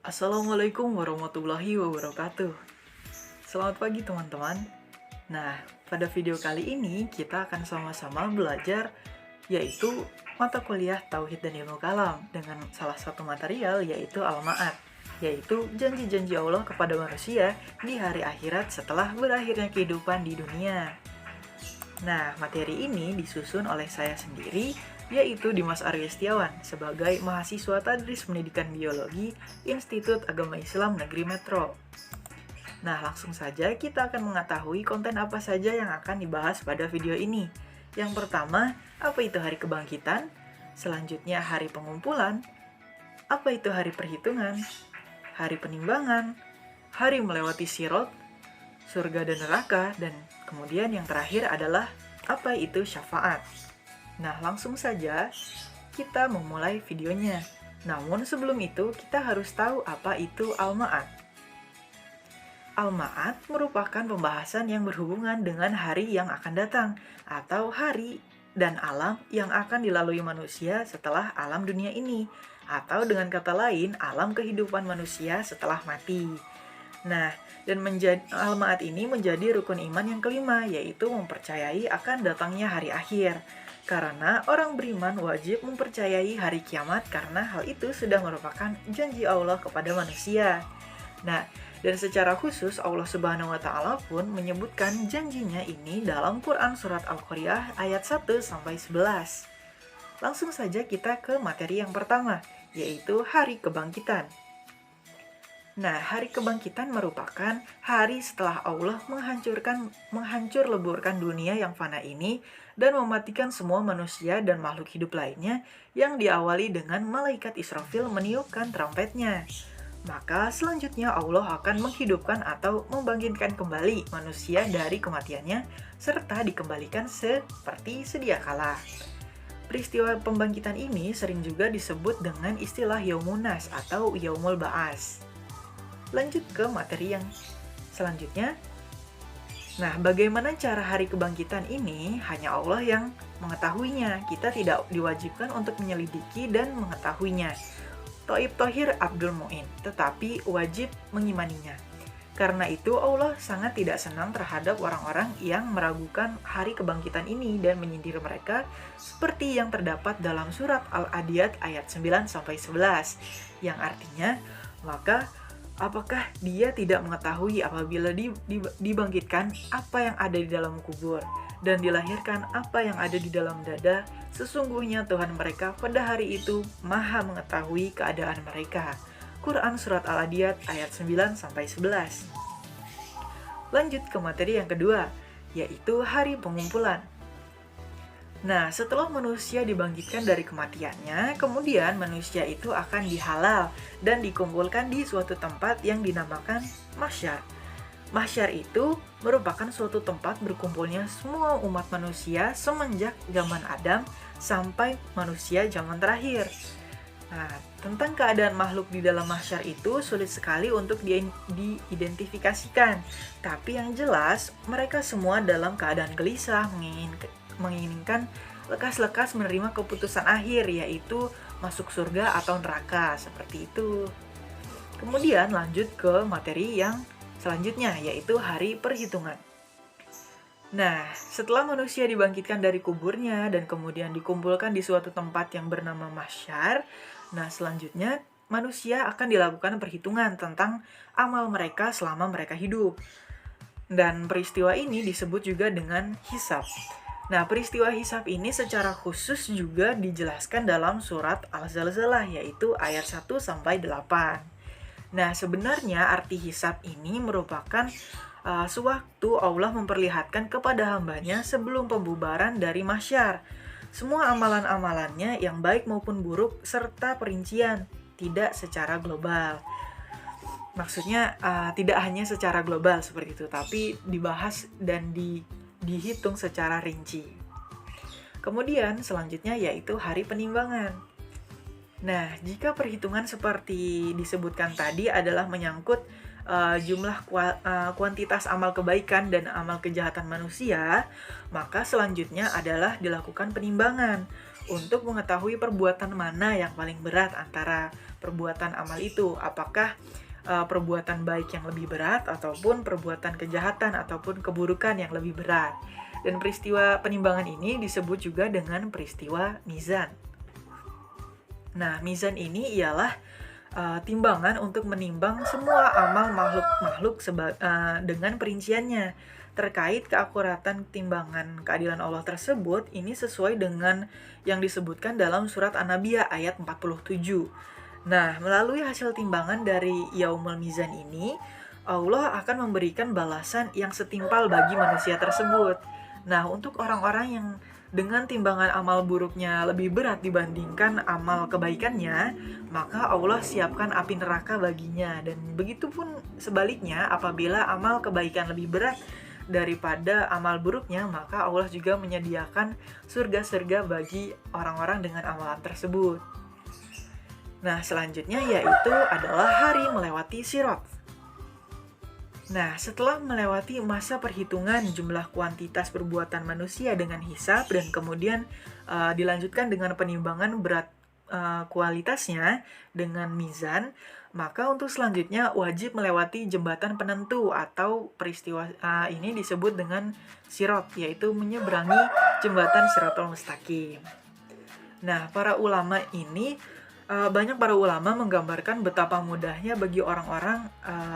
Assalamualaikum warahmatullahi wabarakatuh. Selamat pagi teman-teman. Nah, pada video kali ini kita akan sama-sama belajar yaitu mata kuliah Tauhid dan Ilmu Kalam dengan salah satu material yaitu Al-Ma'ad, yaitu janji-janji Allah kepada manusia di hari akhirat setelah berakhirnya kehidupan di dunia. Nah, materi ini disusun oleh saya sendiri, yaitu Dimas Arya Setiawan, sebagai mahasiswa Tadris Pendidikan Biologi Institut Agama Islam Negeri Metro. Nah, langsung saja kita akan mengetahui konten apa saja yang akan dibahas pada video ini. Yang pertama, apa itu hari kebangkitan? Selanjutnya, hari pengumpulan. Apa itu hari perhitungan? Hari penimbangan, hari melewati sirot, surga dan neraka, dan kemudian yang terakhir adalah apa itu syafaat. Nah, langsung saja kita memulai videonya. Namun sebelum itu, kita harus tahu apa itu Al-Ma'ad. Al-Ma'ad merupakan pembahasan yang berhubungan dengan hari yang akan datang, atau hari dan alam yang akan dilalui manusia setelah alam dunia ini, atau dengan kata lain, alam kehidupan manusia setelah mati. Nah, dan Al-Ma'ad ini menjadi rukun iman yang kelima, yaitu mempercayai akan datangnya hari akhir. Karena orang beriman wajib mempercayai hari kiamat karena hal itu sudah merupakan janji Allah kepada manusia. Nah, dan secara khusus Allah Subhanahu wa taala pun menyebutkan janjinya ini dalam Quran surat Al-Qari'ah ayat 1 sampai 11. Langsung saja kita ke materi yang pertama, yaitu hari kebangkitan. Nah, hari kebangkitan merupakan hari setelah Allah menghancur leburkan dunia yang fana ini dan mematikan semua manusia dan makhluk hidup lainnya yang diawali dengan malaikat Israfil meniupkan trompetnya. Maka selanjutnya Allah akan menghidupkan atau membangkitkan kembali manusia dari kematiannya serta dikembalikan seperti sedia kala. Peristiwa pembangkitan ini sering juga disebut dengan istilah Yaumun Nas atau Yaumul Ba'as. Lanjut ke materi yang selanjutnya. Nah, bagaimana cara hari kebangkitan ini? Hanya Allah yang mengetahuinya. Kita tidak diwajibkan untuk menyelidiki dan mengetahuinya. Thaib Thohir Abdul Mu'in, tetapi wajib mengimaninya. Karena itu Allah sangat tidak senang terhadap orang-orang yang meragukan hari kebangkitan ini dan menyindir mereka seperti yang terdapat dalam surat Al-Adiyat ayat 9-11, yang artinya, maka apakah dia tidak mengetahui apabila dibangkitkan apa yang ada di dalam kubur dan dilahirkan apa yang ada di dalam dada? Sesungguhnya Tuhan mereka pada hari itu Maha mengetahui keadaan mereka. Quran Surat Al-Adiyat ayat 9-11. Lanjut ke materi yang kedua, yaitu hari pengumpulan. Nah, setelah manusia dibangkitkan dari kematiannya, kemudian manusia itu akan dihalal dan dikumpulkan di suatu tempat yang dinamakan mahsyar. Mahsyar itu merupakan suatu tempat berkumpulnya semua umat manusia semenjak zaman Adam sampai manusia zaman terakhir. Nah, tentang keadaan makhluk di dalam mahsyar itu sulit sekali untuk diidentifikasikan. Tapi yang jelas, mereka semua dalam keadaan gelisah, menginginkan lekas-lekas menerima keputusan akhir, yaitu masuk surga atau neraka, seperti itu. Kemudian lanjut ke materi yang selanjutnya, yaitu hari perhitungan. Nah, setelah manusia dibangkitkan dari kuburnya dan kemudian dikumpulkan di suatu tempat yang bernama mahsyar, nah selanjutnya manusia akan dilakukan perhitungan tentang amal mereka selama mereka hidup. Dan peristiwa ini disebut juga dengan hisab. Nah, peristiwa hisab ini secara khusus juga dijelaskan dalam surat Al-Zalzalah, yaitu ayat 1-8. Nah, sebenarnya arti hisab ini merupakan sewaktu Allah memperlihatkan kepada hambanya sebelum pembubaran dari mahsyar semua amalan-amalannya yang baik maupun buruk serta perincian, tidak secara global. Maksudnya tidak hanya secara global seperti itu, tapi dibahas dan dihitung secara rinci. Kemudian selanjutnya yaitu hari penimbangan. Nah, jika perhitungan seperti disebutkan tadi adalah menyangkut jumlah kuantitas amal kebaikan dan amal kejahatan manusia, maka selanjutnya adalah dilakukan penimbangan untuk mengetahui perbuatan mana yang paling berat antara perbuatan amal itu. Apakah perbuatan baik yang lebih berat ataupun perbuatan kejahatan ataupun keburukan yang lebih berat. Dan peristiwa penimbangan ini disebut juga dengan peristiwa mizan. Nah, mizan ini ialah timbangan untuk menimbang semua amal makhluk dengan perinciannya. Terkait keakuratan timbangan keadilan Allah tersebut, ini sesuai dengan yang disebutkan dalam surat An-Nabiyah ayat 47. Nah, melalui hasil timbangan dari Yaumul Mizan ini, Allah akan memberikan balasan yang setimpal bagi manusia tersebut. Nah, untuk orang-orang yang dengan timbangan amal buruknya lebih berat dibandingkan amal kebaikannya, maka Allah siapkan api neraka baginya. Dan begitu pun sebaliknya, apabila amal kebaikan lebih berat daripada amal buruknya, maka Allah juga menyediakan surga-surga bagi orang-orang dengan amalan tersebut. Nah, selanjutnya yaitu adalah hari melewati Sirat. Nah, setelah melewati masa perhitungan jumlah kuantitas perbuatan manusia dengan hisab dan kemudian dilanjutkan dengan penimbangan berat kualitasnya dengan mizan, maka untuk selanjutnya wajib melewati jembatan penentu atau peristiwa ini disebut dengan Sirat, yaitu menyeberangi jembatan Shirathul Mustaqim. Nah, banyak para ulama menggambarkan betapa mudahnya bagi orang-orang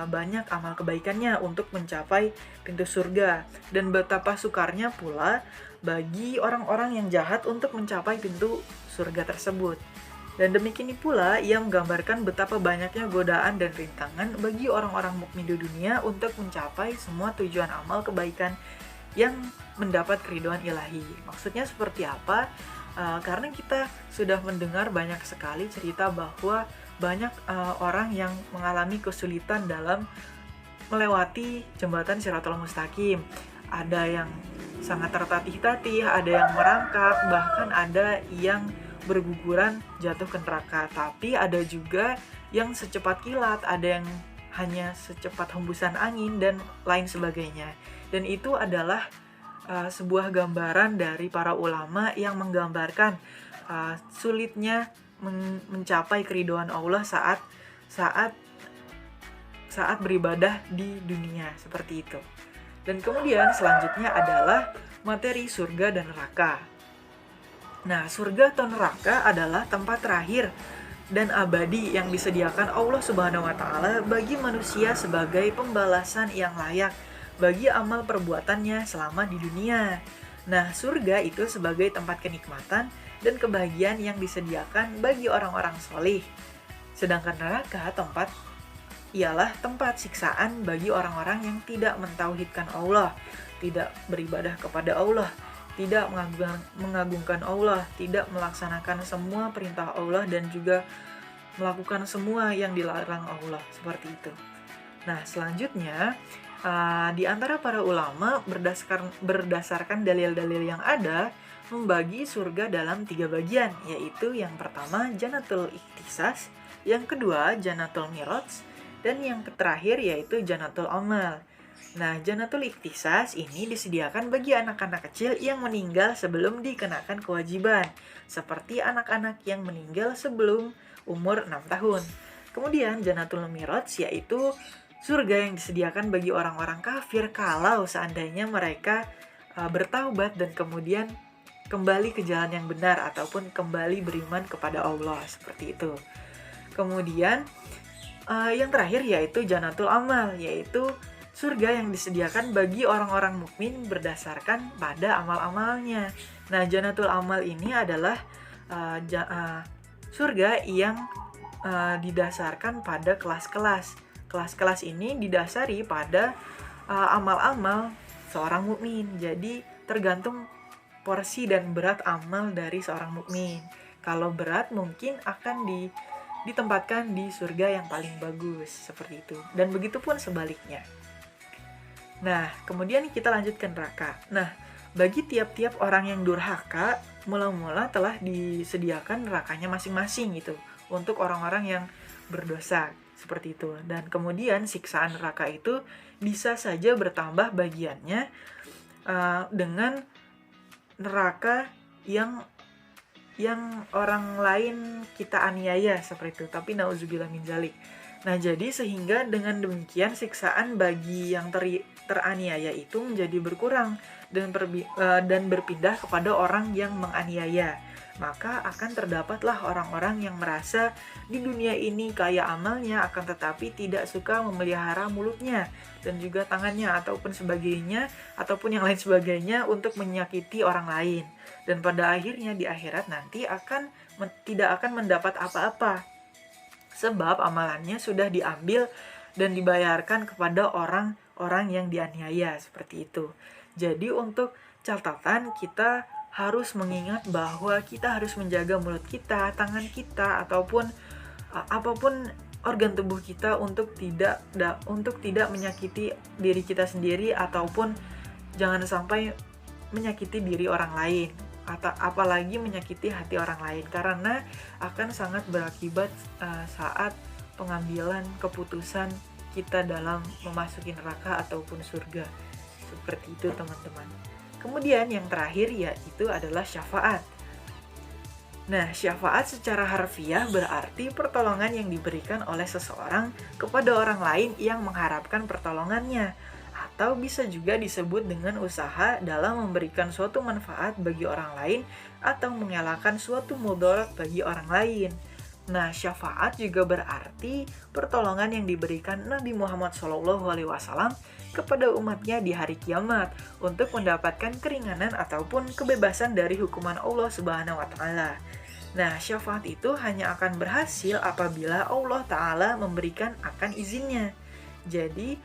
banyak amal kebaikannya untuk mencapai pintu surga, dan betapa sukarnya pula bagi orang-orang yang jahat untuk mencapai pintu surga tersebut. Dan demikian pula ia menggambarkan betapa banyaknya godaan dan rintangan bagi orang-orang mukmin di dunia untuk mencapai semua tujuan amal kebaikan yang mendapat keridhaan ilahi. Maksudnya seperti apa? Karena kita sudah mendengar banyak sekali cerita bahwa banyak orang yang mengalami kesulitan dalam melewati jembatan Shirathul Mustaqim. Ada yang sangat tertatih-tatih, ada yang merangkak, bahkan ada yang berguguran jatuh ke neraka. Tapi ada juga yang secepat kilat, ada yang hanya secepat hembusan angin dan lain sebagainya. Dan itu adalah sebuah gambaran dari para ulama yang menggambarkan sulitnya mencapai keridhaan Allah saat beribadah di dunia, seperti itu. Dan kemudian selanjutnya adalah materi surga dan neraka. Nah, surga atau neraka adalah tempat terakhir dan abadi yang disediakan Allah Subhanahu wa Ta'ala bagi manusia sebagai pembalasan yang layak bagi amal perbuatannya selama di dunia. Nah, surga itu sebagai tempat kenikmatan dan kebahagiaan yang disediakan bagi orang-orang solih. Sedangkan neraka ialah tempat siksaan bagi orang-orang yang tidak mentauhidkan Allah, tidak beribadah kepada Allah, tidak mengagungkan Allah, tidak melaksanakan semua perintah Allah dan juga melakukan semua yang dilarang Allah, seperti itu. Nah, selanjutnya di antara para ulama berdasarkan dalil-dalil yang ada membagi surga dalam 3 bagian, yaitu yang pertama Jannatul Ikhtisas, yang kedua Jannatul Miraj, dan yang terakhir yaitu Jannatul Amal. Nah, Jannatul Ikhtisas ini disediakan bagi anak-anak kecil yang meninggal sebelum dikenakan kewajiban, seperti anak-anak yang meninggal sebelum umur 6 tahun. Kemudian Jannatul Miraj yaitu surga yang disediakan bagi orang-orang kafir kalau seandainya mereka bertaubat dan kemudian kembali ke jalan yang benar ataupun kembali beriman kepada Allah, seperti itu. Kemudian yang terakhir yaitu Jannatul Amal, yaitu surga yang disediakan bagi orang-orang mukmin berdasarkan pada amal-amalnya. Nah, Jannatul Amal ini adalah surga yang didasarkan pada kelas-kelas. Kelas-kelas ini didasari pada amal-amal seorang mukmin. Jadi tergantung porsi dan berat amal dari seorang mukmin. Kalau berat mungkin akan ditempatkan di surga yang paling bagus, seperti itu. Dan begitu pun sebaliknya. Nah, kemudian kita lanjut ke neraka. Nah, bagi tiap-tiap orang yang durhaka, mula-mula telah disediakan nerakanya masing-masing gitu, untuk orang-orang yang berdosa, seperti itu. Dan kemudian siksaan neraka itu bisa saja bertambah bagiannya dengan neraka yang yang orang lain kita aniaya seperti itu, tapi nauzubillah min dzalik. Nah, jadi sehingga dengan demikian siksaan bagi yang teraniaya itu menjadi berkurang dan berpindah kepada orang yang menganiaya. Maka akan terdapatlah orang-orang yang merasa di dunia ini kaya amalnya, akan tetapi tidak suka memelihara mulutnya dan juga tangannya ataupun sebagainya, ataupun yang lain sebagainya untuk menyakiti orang lain. Dan pada akhirnya di akhirat nanti tidak akan mendapat apa-apa, sebab amalannya sudah diambil dan dibayarkan kepada orang-orang yang dianiaya, seperti itu. Jadi untuk catatan, kita harus mengingat bahwa kita harus menjaga mulut kita, tangan kita, ataupun apapun organ tubuh kita untuk tidak menyakiti diri kita sendiri, ataupun jangan sampai menyakiti diri orang lain, atau apalagi menyakiti hati orang lain, karena akan sangat berakibat saat pengambilan keputusan kita dalam memasuki neraka ataupun surga. Seperti itu, teman-teman. Kemudian yang terakhir yaitu adalah syafaat. Nah, syafaat secara harfiah berarti pertolongan yang diberikan oleh seseorang kepada orang lain yang mengharapkan pertolongannya, atau bisa juga disebut dengan usaha dalam memberikan suatu manfaat bagi orang lain atau mengelakkan suatu mudarat bagi orang lain. Nah, syafaat juga berarti pertolongan yang diberikan Nabi Muhammad SAW kepada umatnya di hari kiamat untuk mendapatkan keringanan ataupun kebebasan dari hukuman Allah Subhanahu wa Ta'ala. Nah, syafaat itu hanya akan berhasil apabila Allah Ta'ala memberikan akan izinnya. Jadi,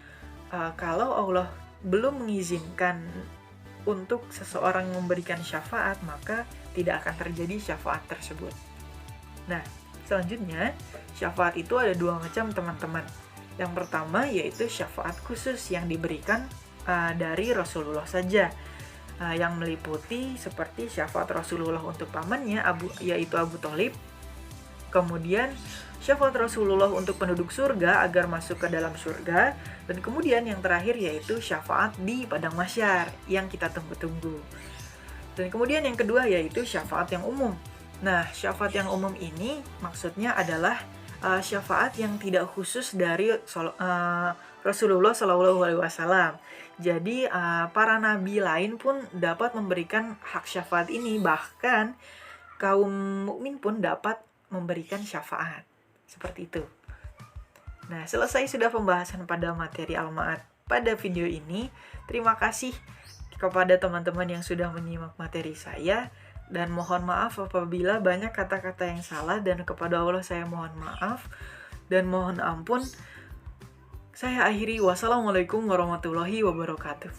kalau Allah belum mengizinkan untuk seseorang memberikan syafaat, maka tidak akan terjadi syafaat tersebut. Nah, selanjutnya, syafaat itu ada dua macam, teman-teman. Yang pertama yaitu syafaat khusus yang diberikan dari Rasulullah saja, yang meliputi seperti syafaat Rasulullah untuk pamannya yaitu Abu Thalib. Kemudian syafaat Rasulullah untuk penduduk surga agar masuk ke dalam surga. Dan kemudian yang terakhir yaitu syafaat di padang mahsyar yang kita tunggu-tunggu. Dan kemudian yang kedua yaitu syafaat yang umum. Nah, syafaat yang umum ini maksudnya adalah syafaat yang tidak khusus dari Rasulullah SAW. Jadi para nabi lain pun dapat memberikan hak syafaat ini, bahkan kaum mukmin pun dapat memberikan syafaat. Seperti itu. Nah, selesai sudah pembahasan pada materi Al-Ma'ad pada video ini. Terima kasih kepada teman-teman yang sudah menyimak materi saya. Dan mohon maaf apabila banyak kata-kata yang salah, dan kepada Allah saya mohon maaf dan mohon ampun. Saya akhiri, wassalamualaikum warahmatullahi wabarakatuh.